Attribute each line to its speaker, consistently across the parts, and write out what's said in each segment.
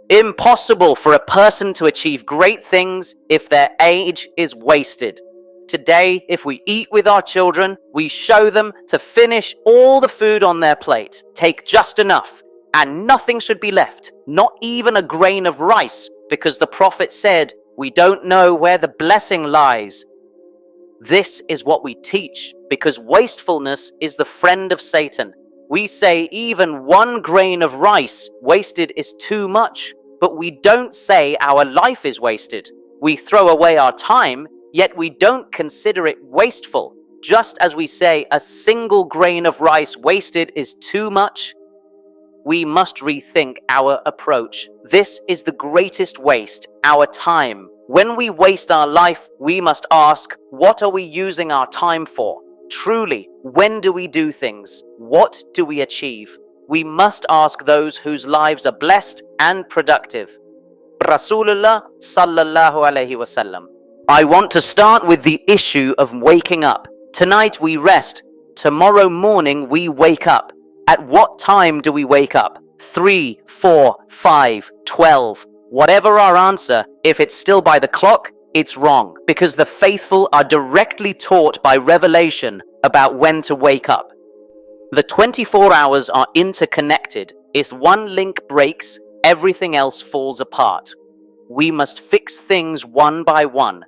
Speaker 1: Impossible for a person to achieve great things if their age is wasted. Today, if we eat with our children, we show them to finish all the food on their plate, take just enough, and nothing should be left, not even a grain of rice, because the Prophet said, we don't know where the blessing lies. This is what we teach, because wastefulness is the friend of Satan. We say even 1 grain of rice wasted is too much, but we don't say our life is wasted. We throw away our time, yet we don't consider it wasteful. Just as we say a single grain of rice wasted is too much, we must rethink our approach. This is the greatest waste, our time. When we waste our life, we must ask, what are we using our time for? Truly, when do we do things? What do we achieve? We must ask those whose lives are blessed and productive. Rasulullah sallallahu alaihi wasallam. I want to start with the issue of waking up. Tonight we rest. Tomorrow morning we wake up. At what time do we wake up? 3, 4, 5, 12. Whatever our answer, if it's still by the clock, it's wrong, because the faithful are directly taught by revelation about when to wake up. The 24 hours are interconnected. If one link breaks, everything else falls apart. We must fix things one by one.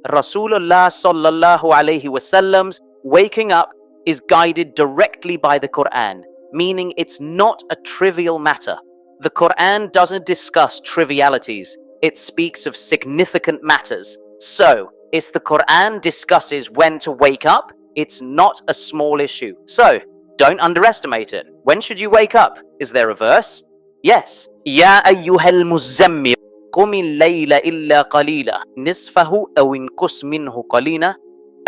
Speaker 1: Rasulullah sallallahu alaihi wasallam's waking up is guided directly by the Quran, meaning it's not a trivial matter. The Quran doesn't discuss trivialities. It speaks of significant matters. So, if the Quran discusses when to wake up, it's not a small issue. So, don't underestimate it. When should you wake up? Is there a verse? Yes. Ya ayyuhal muzammil, qum al-layla illa qalila, nisfahu aw inqus minhu qalila,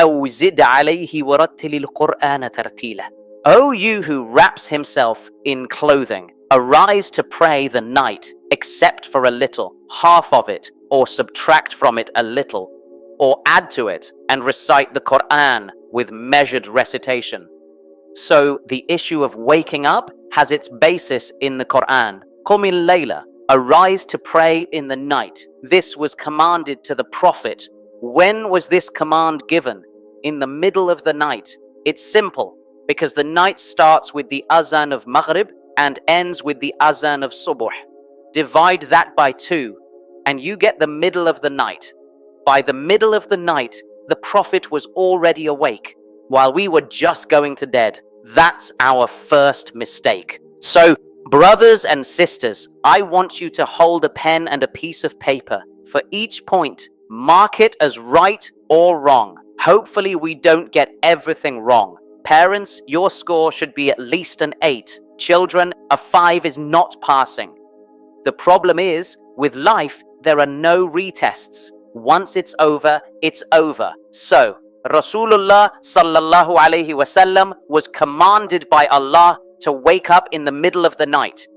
Speaker 1: aw zid alayhi wa rattil al-Qur'ana tartila. O you who wraps himself in clothing, arise to pray the night, except for a little, half of it, or subtract from it a little, or add to it, and recite the Quran with measured recitation. So the issue of waking up has its basis in the Quran. Qumil layla, arise to pray in the night. This was commanded to the Prophet. When was this command given? In the middle of the night. It's simple, because the night starts with the azan of Maghrib and ends with the azan of Subuh. Divide that by 2, and you get the middle of the night. By the middle of the night, the Prophet was already awake, while we were just going to bed. That's our first mistake. So, brothers and sisters, I want you to hold a pen and a piece of paper. For each point, mark it as right or wrong. Hopefully we don't get everything wrong. Parents, your score should be at least an 8. Children, a 5 is not passing. The problem is, with life, there are no retests. Once it's over, it's over. So, Rasulullah sallallahu alaihi wasallam was commanded by Allah to wake up in the middle of the night.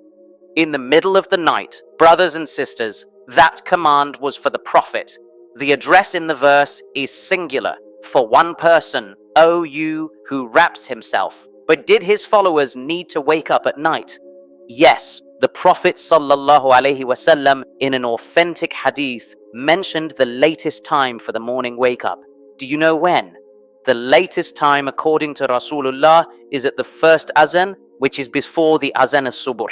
Speaker 1: In the middle of the night, brothers and sisters, that command was for the Prophet. The address in the verse is singular, for one person, O you who wraps himself. But did his followers need to wake up at night? Yes, the Prophet sallallahu alaihi wasallam in an authentic hadith mentioned the latest time for the morning wake up. Do you know when? The latest time according to Rasulullah is at the first azan, which is before the azan as-subuh.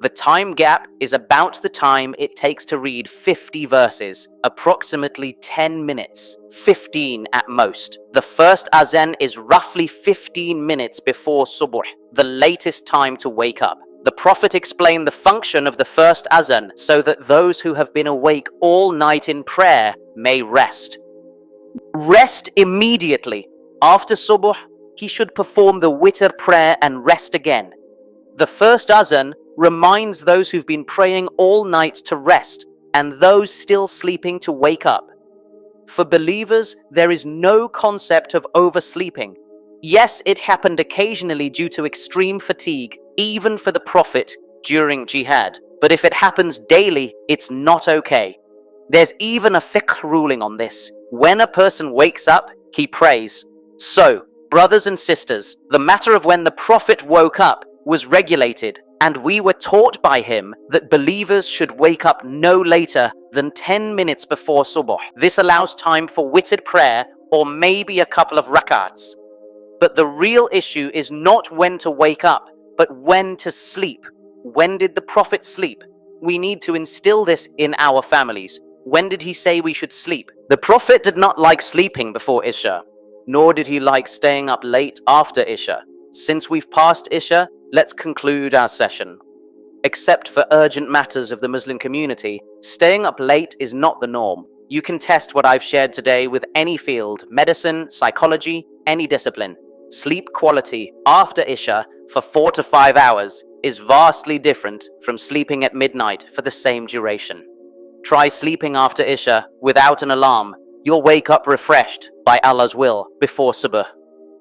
Speaker 1: The time gap is about the time it takes to read 50 verses, approximately 10 minutes, 15 at most. The first azan is roughly 15 minutes before subuh, the latest time to wake up. The Prophet explained the function of the first azan so that those who have been awake all night in prayer may rest. Rest immediately. After subuh, he should perform the witr prayer and rest again. The first azan reminds those who've been praying all night to rest and those still sleeping to wake up. For believers, there is no concept of oversleeping. Yes, it happened occasionally due to extreme fatigue, even for the Prophet during jihad. But if it happens daily, it's not okay. There's even a fiqh ruling on this. When a person wakes up, he prays. So, brothers and sisters, the matter of when the Prophet woke up was regulated. And we were taught by him that believers should wake up no later than 10 minutes before subuh. This allows time for witted prayer or maybe a couple of rakats. But the real issue is not when to wake up, but when to sleep. When did the Prophet sleep? We need to instill this in our families. When did he say we should sleep? The Prophet did not like sleeping before Isha, nor did he like staying up late after Isha. Since we've passed Isha, let's conclude our session. Except for urgent matters of the Muslim community, staying up late is not the norm. You can test what I've shared today with any field, medicine, psychology, any discipline. Sleep quality after Isha for 4 to 5 hours is vastly different from sleeping at midnight for the same duration. Try sleeping after Isha without an alarm. You'll wake up refreshed by Allah's will before Subuh.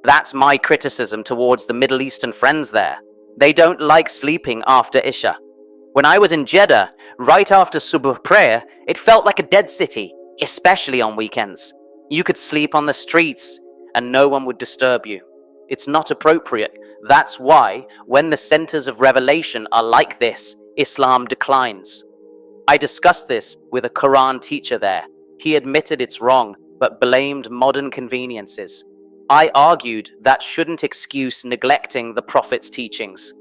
Speaker 1: That's my criticism towards the Middle Eastern friends there. They don't like sleeping after Isha. When I was in Jeddah, right after Subuh prayer, it felt like a dead city, especially on weekends. You could sleep on the streets and no one would disturb you. It's not appropriate. That's why, when the centers of revelation are like this, Islam declines. I discussed this with a Quran teacher there. He admitted it's wrong, but blamed modern conveniences. I argued that shouldn't excuse neglecting the Prophet's teachings.